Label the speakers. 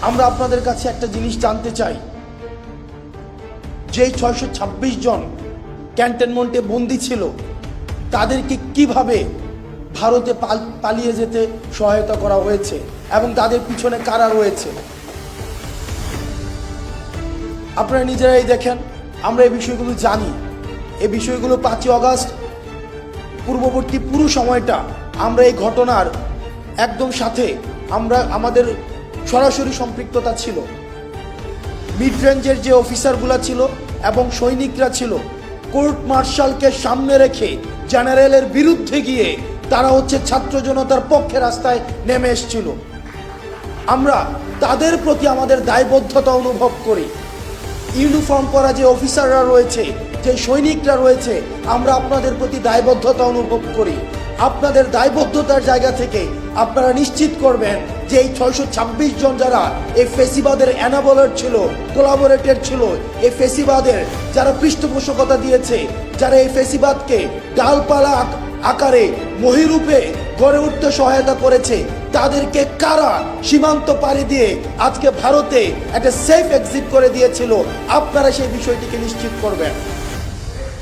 Speaker 1: আমরা আপনাদের কাছে একটা জিনিস জানতে চাই, যেই 626 জন ক্যান্টনমেন্টে বন্দী ছিল তাদেরকে কিভাবে ভারতে পালিয়ে যেতে সহায়তা করা হয়েছে এবং তাদের পিছনে কারা রয়েছে। আপনারা নিজেরাই দেখেন, আমরা এই বিষয়গুলো জানি। এই বিষয়গুলো 5ই আগস্ট পূর্ববর্তী পুরো সময়টা আমরা এই ঘটনার একদম সাথে আমাদের সরাসরি সম্পৃক্ততা ছিল। মিড রেঞ্জের যে অফিসারগুলো ছিল এবং সৈনিকরা ছিল, কোর্ট মার্শালকে সামনে রেখে জেনারেলের বিরুদ্ধে গিয়ে তারা ছাত্র জনতার পক্ষে রাস্তায় নেমে এসেছিল। আমরা তাদের প্রতি আমাদের দায়বদ্ধতা অনুভব করি। ইউনিফর্ম পরা যে অফিসাররা রয়েছে, যে সৈনিকরা রয়েছে, আমরা আপনাদের প্রতি দায়বদ্ধতা অনুভব করি। আপনাদের দায়বদ্ধতার জায়গা থেকে আপনারা নিশ্চিত করবেন যে এই 626 জন যারা এই ফেসিবাদের এনাবলার ছিল, কোলাবোরেটর ছিল, এই ফেসিবাদের যারা পৃষ্ঠপোষকতা দিয়েছে, যারা এই ফেসিবাদকে ডালপালা আকারে মহিরূপে গড়ে উঠতে সহায়তা করেছে, তাদেরকে কারা সীমান্ত পাড়ি দিয়ে আজকে ভারতে একটা সেফ এক্সিট করে দিয়েছিল, আপনারা সেই বিষয়টিকে নিশ্চিত করবেন।